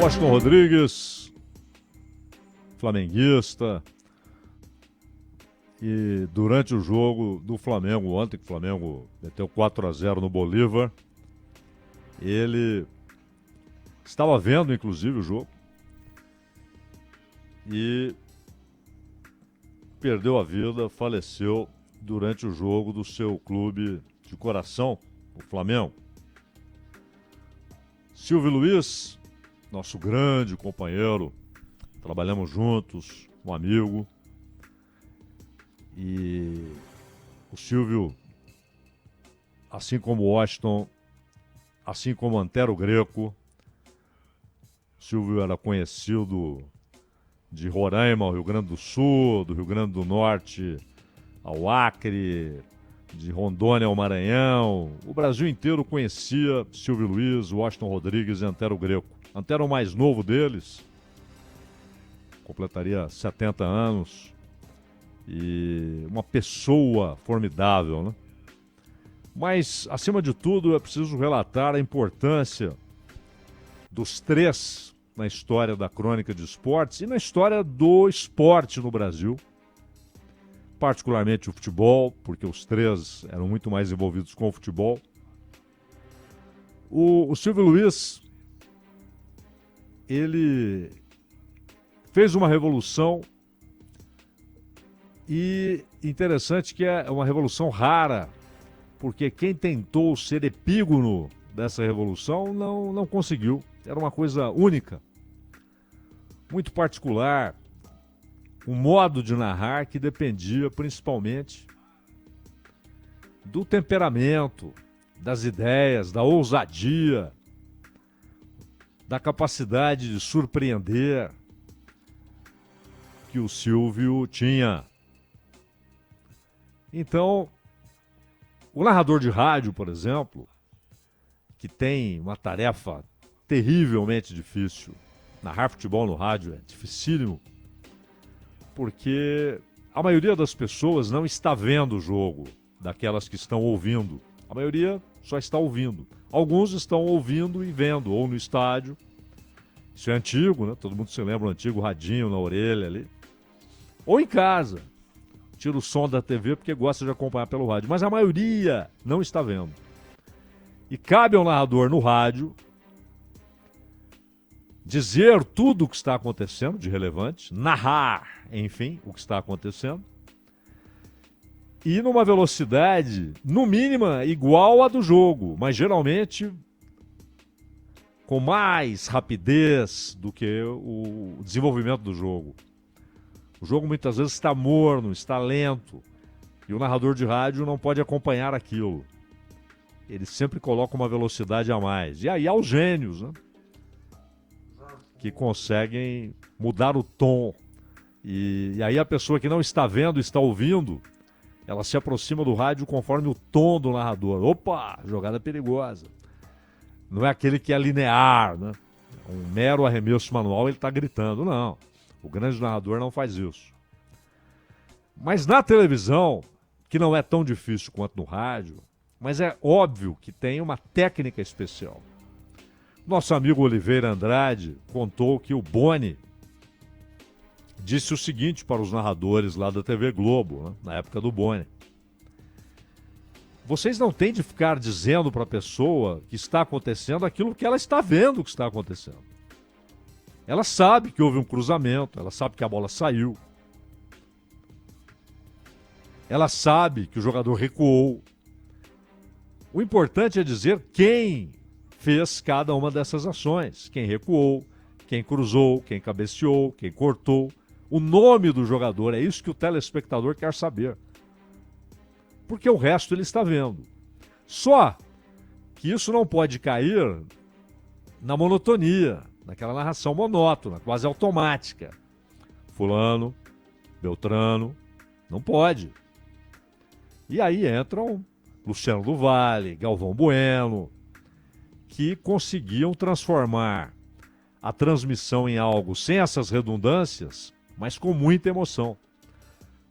Washington Rodrigues, flamenguista, e durante o jogo do Flamengo ontem, que o Flamengo meteu 4-0 no Bolívar, ele estava vendo inclusive o jogo e perdeu a vida, faleceu durante o jogo do seu clube de coração, o Flamengo. Silvio Luiz, nosso grande companheiro, trabalhamos juntos, um amigo. E o Silvio, assim como o Washington, assim como Antero Greco, o Silvio era conhecido de Roraima ao Rio Grande do Sul, do Rio Grande do Norte ao Acre, de Rondônia ao Maranhão. O Brasil inteiro conhecia Silvio Luiz, Washington Rodrigues e Antero Greco. Antero, o mais novo deles, completaria 70 anos. E uma pessoa formidável, né? Mas, acima de tudo, é preciso relatar a importância dos três na história da crônica de esportes e na história do esporte no Brasil. Particularmente o futebol, porque os três eram muito mais envolvidos com o futebol. O Silvio Luiz, ele fez uma revolução. E interessante que é uma revolução rara, porque quem tentou ser epígono dessa revolução não conseguiu. Era uma coisa única, muito particular, um modo de narrar que dependia principalmente do temperamento, das ideias, da ousadia, da capacidade de surpreender que o Silvio tinha. Então, o narrador de rádio, por exemplo, que tem uma tarefa terrivelmente difícil, narrar futebol no rádio é dificílimo, porque a maioria das pessoas não está vendo o jogo, daquelas que estão ouvindo. A maioria só está ouvindo. Alguns estão ouvindo e vendo, ou no estádio. Isso é antigo, né? Todo mundo se lembra do antigo radinho na orelha ali. Ou em casa. Tira o som da TV porque gosta de acompanhar pelo rádio. Mas a maioria não está vendo. E cabe ao narrador no rádio dizer tudo o que está acontecendo de relevante, narrar, enfim, o que está acontecendo, e numa velocidade, no mínimo, igual à do jogo, mas geralmente com mais rapidez do que o desenvolvimento do jogo. O jogo muitas vezes está morno, está lento, e o narrador de rádio não pode acompanhar aquilo. Ele sempre coloca uma velocidade a mais. E aí há os gênios, né? Que conseguem mudar o tom. E aí a pessoa que não está vendo, está ouvindo, ela se aproxima do rádio conforme o tom do narrador. Opa, jogada perigosa. Não é aquele que é linear, né? Um mero arremesso manual, ele está gritando. Não. O grande narrador não faz isso. Mas na televisão, que não é tão difícil quanto no rádio, mas é óbvio que tem uma técnica especial. Nosso amigo Oliveira Andrade contou que o Boni disse o seguinte para os narradores lá da TV Globo, né, na época do Boni. Vocês não têm de ficar dizendo para a pessoa que está acontecendo aquilo que ela está vendo que está acontecendo. Ela sabe que houve um cruzamento, ela sabe que a bola saiu. Ela sabe que o jogador recuou. O importante é dizer quem fez cada uma dessas ações. Quem recuou, quem cruzou, quem cabeceou, quem cortou. O nome do jogador, é isso que o telespectador quer saber. Porque o resto ele está vendo. Só que isso não pode cair na monotonia, naquela narração monótona, quase automática. Fulano, Beltrano, não pode. E aí entram Luciano do Vale, Galvão Bueno, que conseguiam transformar a transmissão em algo sem essas redundâncias, mas com muita emoção.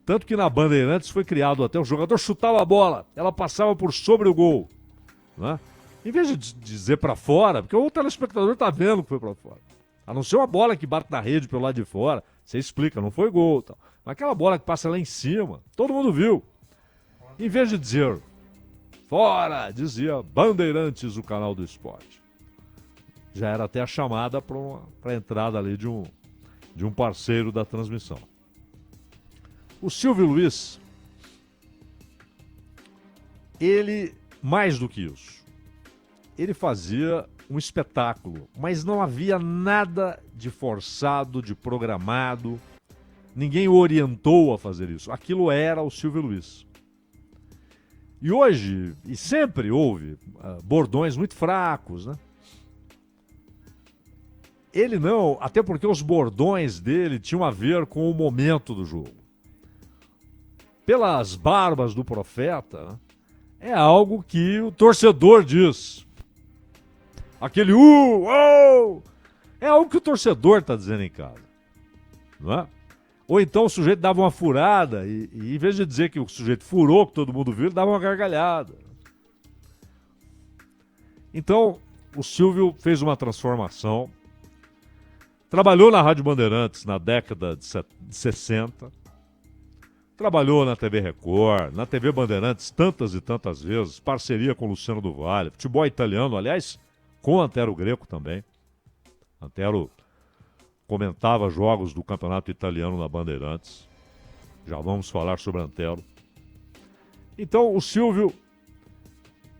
Tanto que na Bandeirantes foi criado até o jogador chutava a bola, ela passava por sobre o gol, né? Em vez de dizer para fora, porque o telespectador está vendo que foi para fora. A não ser uma bola que bate na rede pelo lado de fora, você explica, não foi gol. Tal. Mas aquela bola que passa lá em cima, todo mundo viu. Em vez de dizer fora, dizia Bandeirantes, o canal do esporte. Já era até a chamada para a entrada ali de um parceiro da transmissão. O Silvio Luiz, ele, mais do que isso, ele fazia um espetáculo, mas não havia nada de forçado, de programado. Ninguém o orientou a fazer isso. Aquilo era o Silvio Luiz. E hoje, e sempre houve, bordões muito fracos, né? Ele não, até porque os bordões dele tinham a ver com o momento do jogo. Pelas barbas do profeta, é algo que o torcedor diz. Aquele oh! É algo que o torcedor está dizendo em casa. Não é? Ou então o sujeito dava uma furada e em vez de dizer que o sujeito furou, que todo mundo viu, ele dava uma gargalhada. Então, o Silvio fez uma transformação. Trabalhou na Rádio Bandeirantes na década de 60. Trabalhou na TV Record, na TV Bandeirantes tantas e tantas vezes. Parceria com Luciano do Vale. Futebol italiano, aliás, com Antero Greco também. Antero comentava jogos do campeonato italiano na Bandeirantes. Já vamos falar sobre Antero. Então, o Silvio...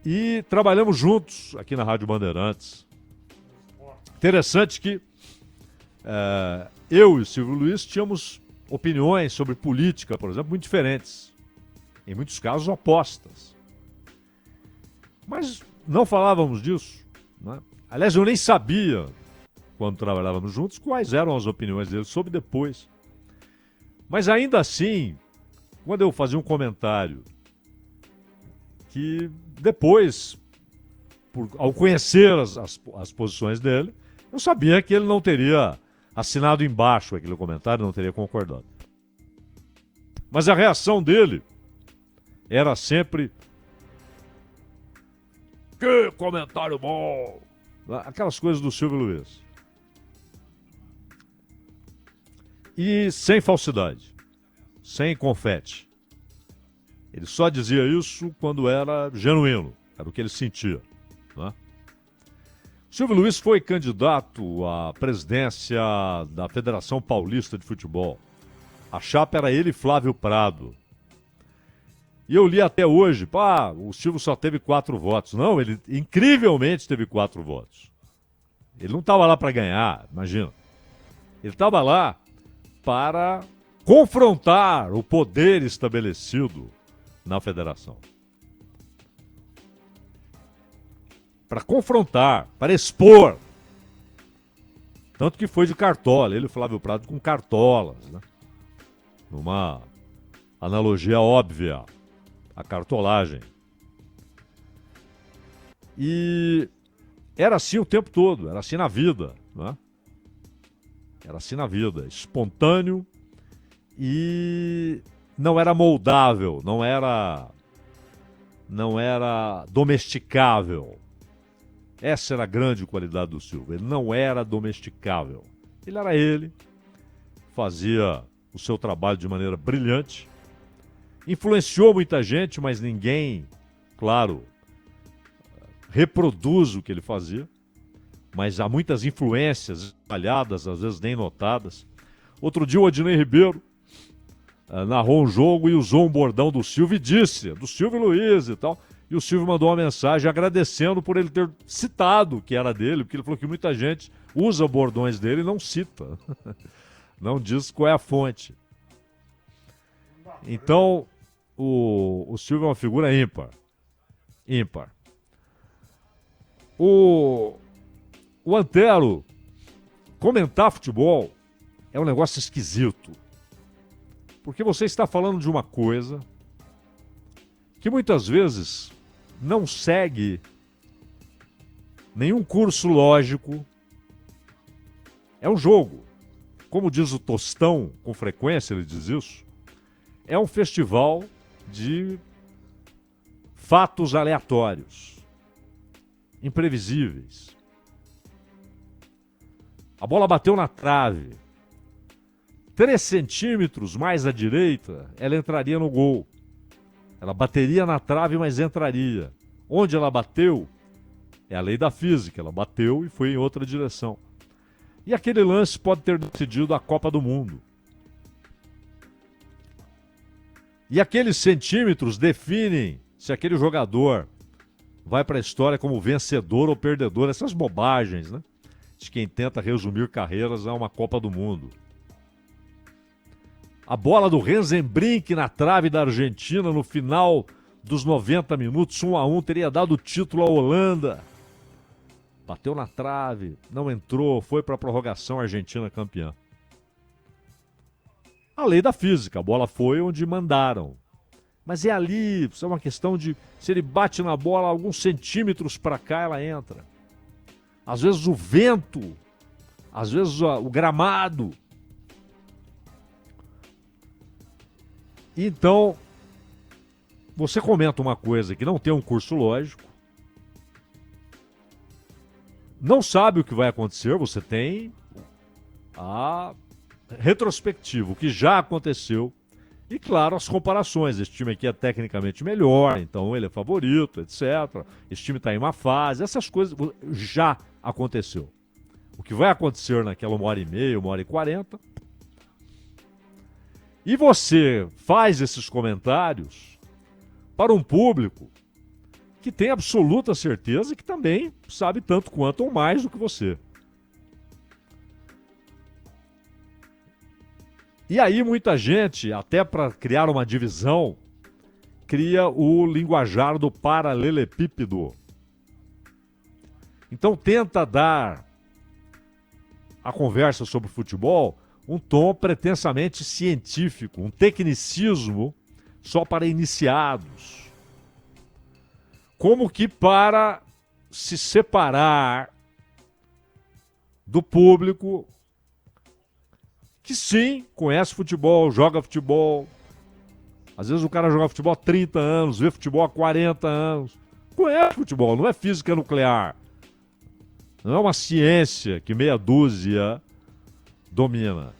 E trabalhamos juntos aqui na Rádio Bandeirantes. Interessante que eu e o Silvio Luiz tínhamos opiniões sobre política, por exemplo, muito diferentes. Em muitos casos, opostas. Mas não falávamos disso. Né? Aliás, eu nem sabia, quando trabalhávamos juntos, quais eram as opiniões dele, soube depois. Mas ainda assim, quando eu fazia um comentário que depois, ao conhecer as posições dele, eu sabia que ele não teria assinado embaixo aquele comentário, não teria concordado. Mas a reação dele era sempre: que comentário bom! Aquelas coisas do Silvio Luiz. E sem falsidade, sem confete. Ele só dizia isso quando era genuíno, era o que ele sentia. Né? Silvio Luiz foi candidato à presidência da Federação Paulista de Futebol. A chapa era ele e Flávio Prado. E eu li até hoje, o Silvio só teve 4 votos. Não, ele incrivelmente teve 4 votos. Ele não estava lá para ganhar, imagina. Ele estava lá para confrontar o poder estabelecido na federação. Para confrontar, para expor. Tanto que foi de cartola, ele e o Flávio Prado com cartolas, né? Numa analogia óbvia, a cartolagem. E era assim o tempo todo, era assim na vida, né? Era assim na vida, espontâneo e não era moldável, não era domesticável. Essa era a grande qualidade do Silvio. Ele não era domesticável. Ele era ele, fazia o seu trabalho de maneira brilhante, influenciou muita gente, mas ninguém, claro, reproduz o que ele fazia. Mas há muitas influências espalhadas, às vezes nem notadas. Outro dia o Adnei Ribeiro narrou um jogo e usou um bordão do Silvio e disse, do Silvio Luiz e tal. E o Silvio mandou uma mensagem agradecendo por ele ter citado que era dele, porque ele falou que muita gente usa bordões dele e não cita. Não diz qual é a fonte. Então, o Silvio é uma figura ímpar. Ímpar. O Antero, comentar futebol é um negócio esquisito. Porque você está falando de uma coisa que muitas vezes não segue nenhum curso lógico. É um jogo. Como diz o Tostão, com frequência ele diz isso, é um festival de fatos aleatórios, imprevisíveis. A bola bateu na trave. 3 centímetros mais à direita, ela entraria no gol. Ela bateria na trave, mas entraria. Onde ela bateu, é a lei da física. Ela bateu e foi em outra direção. E aquele lance pode ter decidido a Copa do Mundo. E aqueles centímetros definem se aquele jogador vai para a história como vencedor ou perdedor. Essas bobagens, né? De quem tenta resumir carreiras a uma Copa do Mundo. A bola do Rensenbrink na trave da Argentina no final dos 90 minutos, 1-1, teria dado o título à Holanda. Bateu na trave, não entrou, foi para a prorrogação, a Argentina campeã. A lei da física, a bola foi onde mandaram. Mas é ali, isso é uma questão de, se ele bate na bola alguns centímetros para cá, ela entra. Às vezes o vento, às vezes o gramado. Então, você comenta uma coisa que não tem um curso lógico, não sabe o que vai acontecer, você tem a retrospectiva, o que já aconteceu, e claro, as comparações. Esse time aqui é tecnicamente melhor, então ele é favorito, etc. Esse time está em uma fase, essas coisas já aconteceu. O que vai acontecer naquela 1h30, 1h40. E você faz esses comentários para um público que tem absoluta certeza que também sabe tanto quanto ou mais do que você. E aí muita gente, até para criar uma divisão, cria o linguajar do paralelepípedo. Então tenta dar a conversa sobre futebol um tom pretensamente científico, um tecnicismo só para iniciados. Como que para se separar do público que sim, conhece futebol, joga futebol. Às vezes o cara joga futebol há 30 anos, vê futebol há 40 anos. Conhece futebol, não é física nuclear. Não é uma ciência que meia dúzia domina.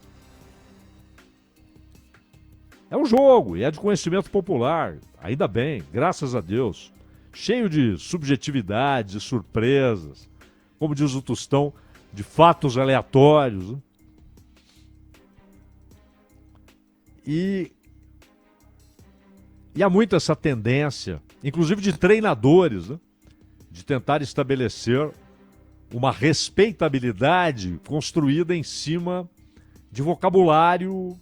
É um jogo e é de conhecimento popular, ainda bem, graças a Deus. Cheio de subjetividades e surpresas, como diz o Tostão, de fatos aleatórios. Né? E há muito essa tendência, inclusive de treinadores, né? De tentar estabelecer uma respeitabilidade construída em cima de vocabulário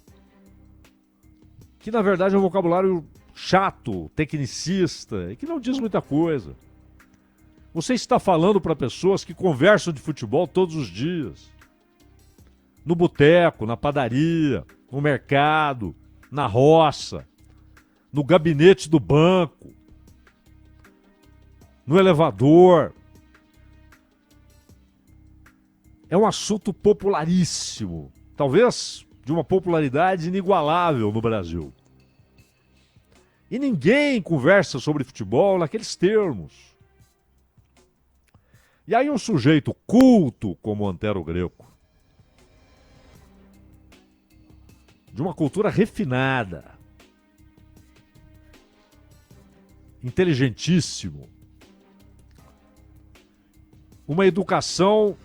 que na verdade é um vocabulário chato, tecnicista, e que não diz muita coisa. Você está falando para pessoas que conversam de futebol todos os dias. No boteco, na padaria, no mercado, na roça, no gabinete do banco, no elevador. É um assunto popularíssimo, talvez de uma popularidade inigualável no Brasil. E ninguém conversa sobre futebol naqueles termos. E aí um sujeito culto como Antero Greco, de uma cultura refinada, inteligentíssimo, uma educação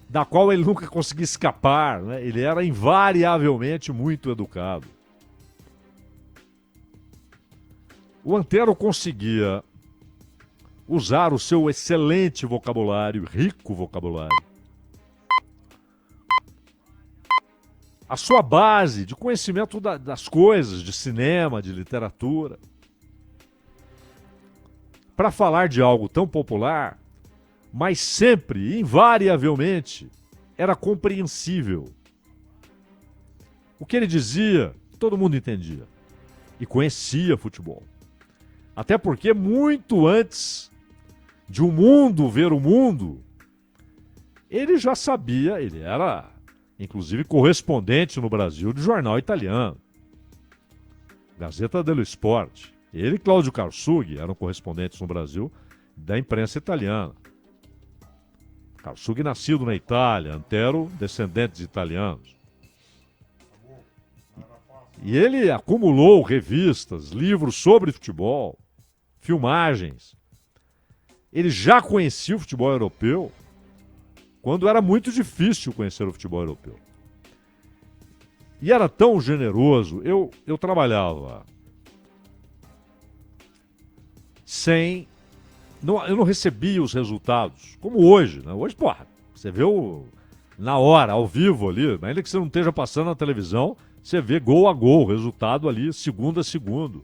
da qual ele nunca conseguia escapar, né? Ele era invariavelmente muito educado. O Antero conseguia usar o seu excelente vocabulário, rico vocabulário, a sua base de conhecimento das coisas, de cinema, de literatura, para falar de algo tão popular, mas sempre, invariavelmente, era compreensível. O que ele dizia, todo mundo entendia e conhecia futebol. Até porque muito antes de o mundo ver o mundo, ele já sabia, ele era inclusive correspondente no Brasil de jornal italiano, Gazzetta dello Sport. Ele e Cláudio Karsug eram correspondentes no Brasil da imprensa italiana. Karsug nascido na Itália, Antero descendente de italianos. E ele acumulou revistas, livros sobre futebol, filmagens. Ele já conhecia o futebol europeu quando era muito difícil conhecer o futebol europeu. E era tão generoso, eu trabalhava sem... eu não recebia os resultados, como hoje, né? Hoje, porra, você vê na hora, ao vivo ali, ainda que você não esteja passando na televisão, você vê gol a gol, resultado ali, segundo a segundo.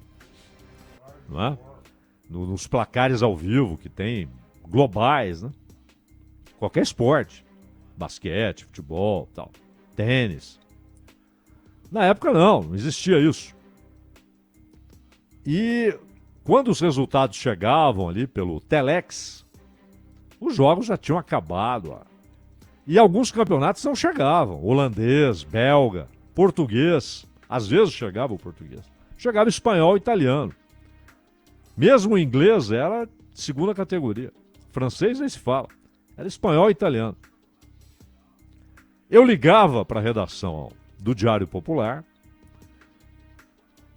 Não é? Nos placares ao vivo, que tem globais, né? Qualquer esporte. Basquete, futebol, tal. Tênis. Na época não existia isso. E quando os resultados chegavam ali pelo Telex, os jogos já tinham acabado. Ó. E alguns campeonatos não chegavam. Holandês, belga, português. Às vezes chegava o português. Chegava espanhol e italiano. Mesmo o inglês era segunda categoria. Francês nem se fala. Era espanhol e italiano. Eu ligava para a redação do Diário Popular.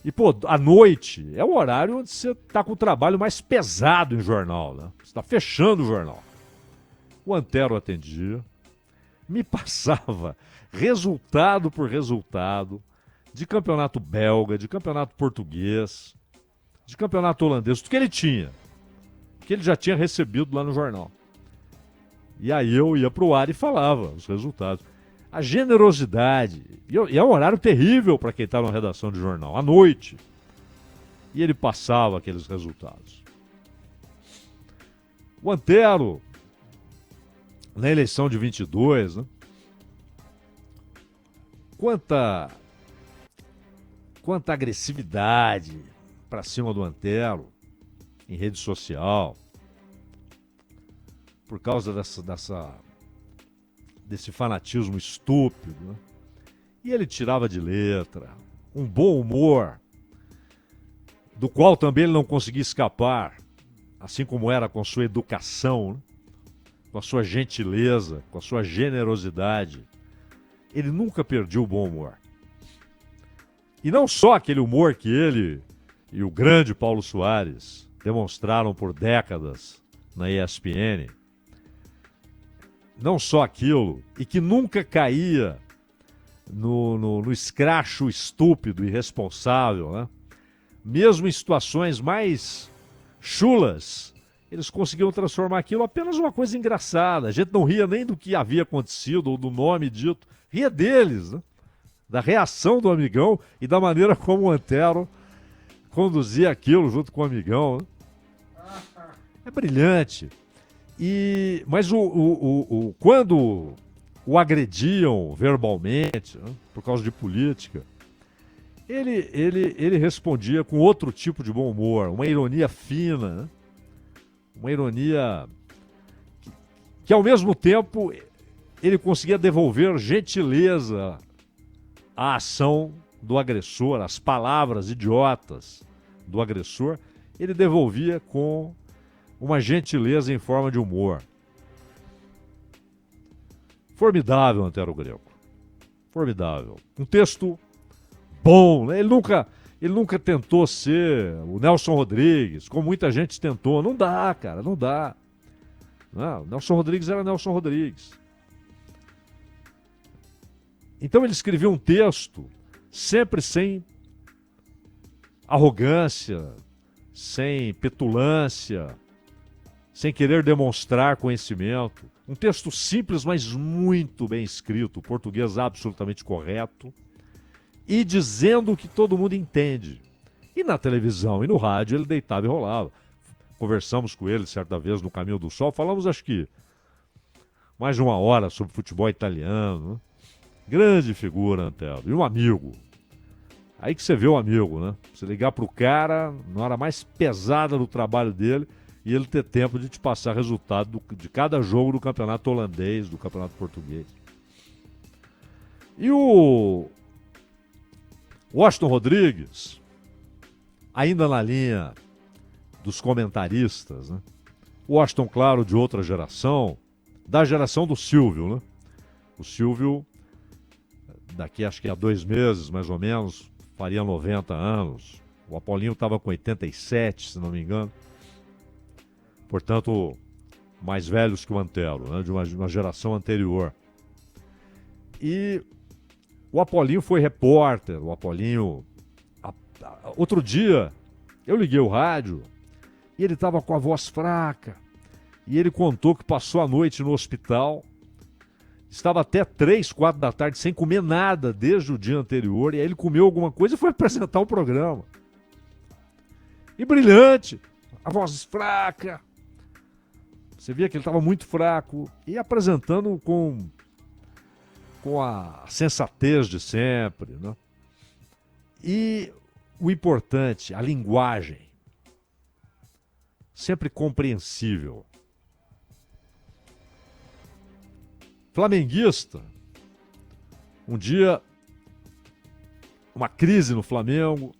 E, pô, à noite é o horário onde você tá com o trabalho mais pesado em jornal, né? Você tá fechando o jornal. O Antero atendia, me passava resultado por resultado de campeonato belga, de campeonato português, de campeonato holandês, tudo que ele tinha, que ele já tinha recebido lá no jornal. E aí eu ia pro ar e falava os resultados. A generosidade, e é um horário terrível para quem está numa redação de jornal, à noite. E ele passava aqueles resultados. O Antero, na eleição de 22, né? Quanta agressividade para cima do Antero em rede social, por causa desse fanatismo estúpido, né? E ele tirava de letra um bom humor, do qual também ele não conseguia escapar, assim como era com sua educação, né? Com a sua gentileza, com a sua generosidade. Ele nunca perdia o bom humor. E não só aquele humor que ele e o grande Paulo Soares demonstraram por décadas na ESPN, não só aquilo, e que nunca caía no escracho estúpido e irresponsável, né? Mesmo em situações mais chulas, eles conseguiam transformar aquilo apenas uma coisa engraçada. A gente não ria nem do que havia acontecido ou do nome dito, ria deles, né? Da reação do amigão e da maneira como o Antero conduzia aquilo junto com o amigão, né? É brilhante. Mas quando o agrediam verbalmente, né, por causa de política, ele respondia com outro tipo de bom humor, uma ironia fina, né? Uma ironia que ao mesmo tempo ele conseguia devolver gentileza à ação do agressor, às palavras idiotas do agressor, ele devolvia com uma gentileza em forma de humor. Formidável, Antero Greco. Formidável. Um texto bom, né? Ele nunca tentou ser o Nelson Rodrigues, como muita gente tentou. Não dá, cara, não dá. Não, Nelson Rodrigues era Nelson Rodrigues. Então ele escrevia um texto sempre sem arrogância, sem petulância, sem querer demonstrar conhecimento. Um texto simples, mas muito bem escrito, português absolutamente correto, e dizendo o que todo mundo entende. E na televisão e no rádio ele deitava e rolava. Conversamos com ele certa vez no Caminho do Sol, falamos acho que mais de uma hora sobre futebol italiano, né? Grande figura, Antero, e um amigo. Aí que você vê o amigo, né? Você ligar pro cara na hora mais pesada do trabalho dele e ele ter tempo de te passar resultado de cada jogo do campeonato holandês, do campeonato português. E o Washington Rodrigues, ainda na linha dos comentaristas, né? O Washington, claro, de outra geração, da geração do Silvio, né? O Silvio, daqui acho que a 2 meses, mais ou menos, faria 90 anos. O Apolinho estava com 87, se não me engano. Portanto, mais velhos que o Antero, né? De uma geração anterior. E o Apolinho foi repórter. O Apolinho... Outro dia, eu liguei o rádio e ele estava com a voz fraca. E ele contou que passou a noite no hospital. Estava até 3, 4 da tarde sem comer nada desde o dia anterior. E aí ele comeu alguma coisa e foi apresentar o programa. E brilhante, a voz fraca. Você via que ele estava muito fraco. E apresentando com a sensatez de sempre, né? E o importante, a linguagem. Sempre compreensível. Flamenguista. Um dia, uma crise no Flamengo.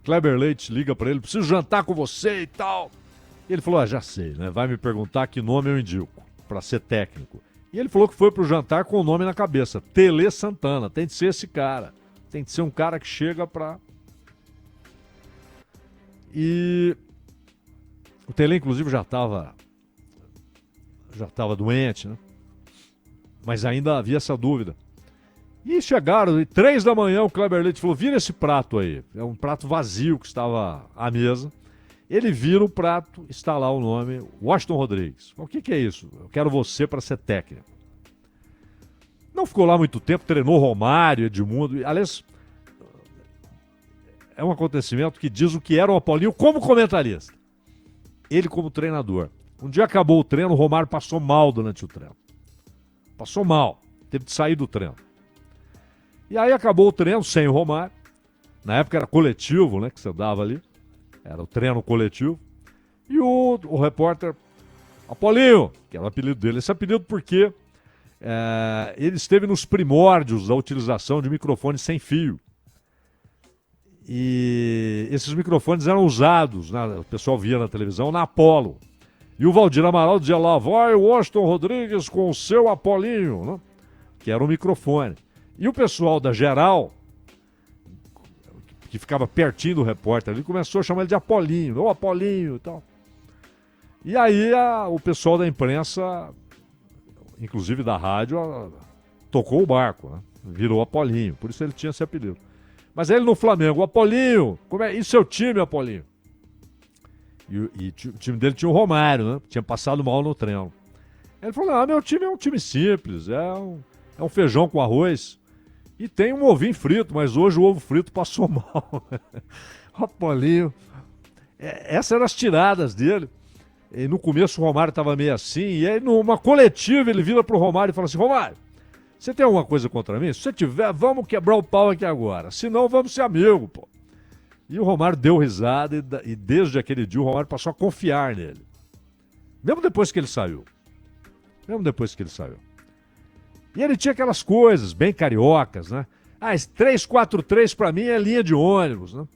Kleber Leite liga para ele, preciso jantar com você e tal. E ele falou, já sei, né? Vai me perguntar que nome eu indico para ser técnico. E ele falou que foi pro jantar com o nome na cabeça, Tele Santana. Tem de ser esse cara. Tem de ser um cara que chega pra... E o Tele, inclusive, já estava doente, né? Mas ainda havia essa dúvida. E chegaram, e 3 da manhã, o Kleber Leite falou, vira esse prato aí. É um prato vazio que estava à mesa. Ele vira o prato, está lá o nome, Washington Rodrigues. O que é isso? Eu quero você para ser técnico. Não ficou lá muito tempo, treinou Romário, Edmundo. Aliás, é um acontecimento que diz o que era o Apolinho como comentarista. Ele como treinador. Um dia acabou o treino, o Romário passou mal durante o treino. Passou mal, teve de sair do treino. E aí acabou o treino sem o Romário. Na época era coletivo, né, que você dava ali. Era o treino coletivo. E o repórter Apolinho, que era o apelido dele. Esse apelido porque ele esteve nos primórdios da utilização de microfones sem fio. E esses microfones eram usados, o pessoal via na televisão, na Apollo. E o Valdir Amaral dizia lá, vai o Washington Rodrigues com o seu Apolinho, né? Que era o microfone. E o pessoal da Geral, que ficava pertinho do repórter ali, começou a chamar ele de Apolinho, ô Apolinho e tal. E aí o pessoal da imprensa, inclusive da rádio, tocou o barco, né? Virou Apolinho, por isso ele tinha esse apelido. Mas ele no Flamengo, Apolinho, e seu time, Apolinho? E o time dele tinha o Romário, né? Tinha passado mal no treino. Ele falou, meu time é um time simples, é um feijão com arroz. E tem um ovinho frito, mas hoje o ovo frito passou mal. Apolinho. Essas eram as tiradas dele. E no começo o Romário estava meio assim, e aí numa coletiva ele vira pro Romário e fala assim, Romário, você tem alguma coisa contra mim? Se você tiver, vamos quebrar o pau aqui agora. Se não, vamos ser amigos, pô. E o Romário deu risada e desde aquele dia o Romário passou a confiar nele. Mesmo depois que ele saiu. E ele tinha aquelas coisas bem cariocas, né? Esse 3-4-3 pra mim é linha de ônibus, né?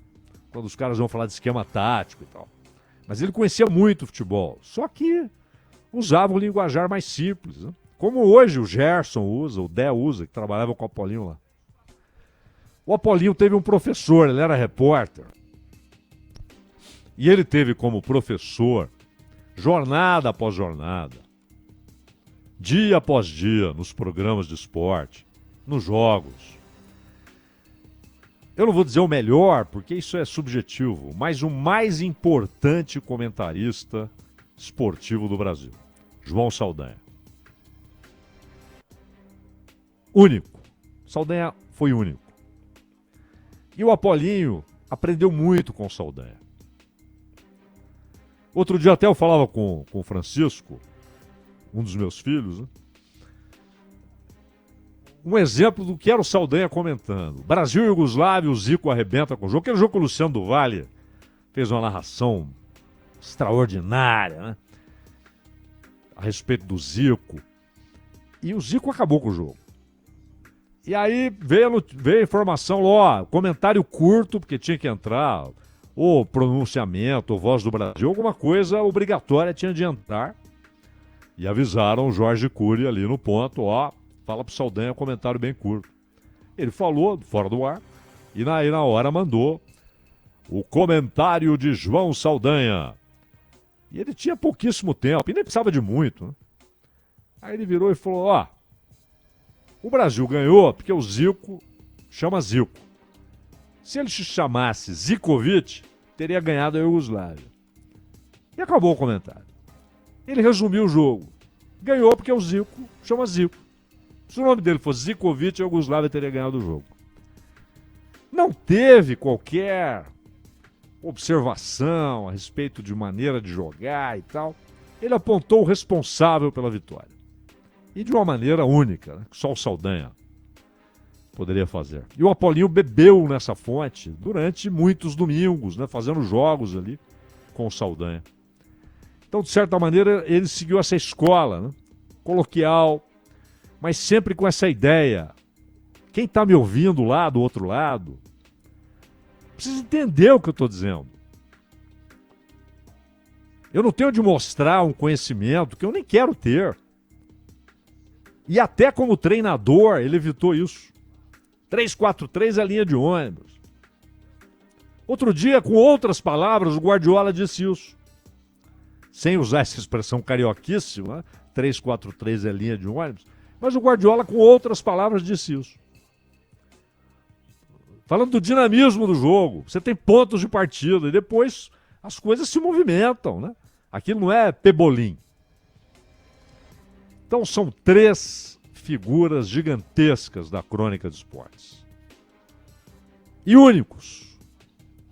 Quando os caras vão falar de esquema tático e tal. Mas ele conhecia muito o futebol. Só que usava um linguajar mais simples, né? Como hoje o Gerson usa, o Dé usa, que trabalhava com o Apolinho lá. O Apolinho teve um professor, ele era repórter. E ele teve como professor, jornada após jornada, dia após dia, nos programas de esporte, nos jogos. Eu não vou dizer o melhor, porque isso é subjetivo, mas o mais importante comentarista esportivo do Brasil, João Saldanha. Único. Saldanha foi único. E o Apolinho aprendeu muito com o Saldanha. Outro dia até eu falava com o Francisco, um dos meus filhos, né? Um exemplo do que era o Saldanha comentando. Brasil e Iugoslávia, o Zico arrebenta com o jogo. Aquele jogo que o Luciano do Vale fez uma narração extraordinária, né? A respeito do Zico. E o Zico acabou com o jogo. E aí veio a informação, comentário curto, porque tinha que entrar, ou pronunciamento, ou voz do Brasil, alguma coisa obrigatória tinha de entrar. E avisaram o Jorge Cury ali no ponto, ó, fala pro Saldanha um comentário bem curto. Ele falou, fora do ar, e aí na hora mandou o comentário de João Saldanha. E ele tinha pouquíssimo tempo, e nem precisava de muito, né? Aí ele virou e falou, ó, o Brasil ganhou porque o Zico chama Zico. Se ele se chamasse Zikovic, teria ganhado a Iugoslávia. E acabou o comentário. Ele resumiu o jogo. Ganhou porque o Zico chama Zico. Se o nome dele fosse Zikovic, a Iugoslávia teria ganhado o jogo. Não teve qualquer observação a respeito de maneira de jogar e tal. Ele apontou o responsável pela vitória. E de uma maneira única, né, que só o Saldanha poderia fazer. E o Apolinho bebeu nessa fonte durante muitos domingos, né, fazendo jogos ali com o Saldanha. Então, de certa maneira, ele seguiu essa escola, né, coloquial, mas sempre com essa ideia. Quem está me ouvindo lá do outro lado precisa entender o que eu estou dizendo. Eu não tenho de mostrar um conhecimento que eu nem quero ter. E até como treinador, ele evitou isso. 3-4-3 é a linha de ônibus. Outro dia, com outras palavras, o Guardiola disse isso. Sem usar essa expressão carioquíssima, né? 3-4-3 é a linha de ônibus. Mas o Guardiola, com outras palavras, disse isso. Falando do dinamismo do jogo. Você tem pontos de partida e depois as coisas se movimentam, né? Aquilo não é pebolim. Então são 3 figuras gigantescas da crônica de esportes. E únicos.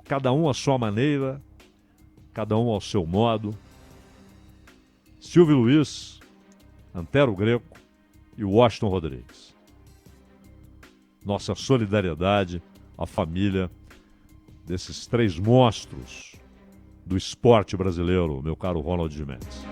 Cada um à sua maneira, cada um ao seu modo. Silvio Luiz, Antero Greco e Washington Rodrigues. Nossa solidariedade à família desses 3 monstros do esporte brasileiro, meu caro Ronald Gimenez.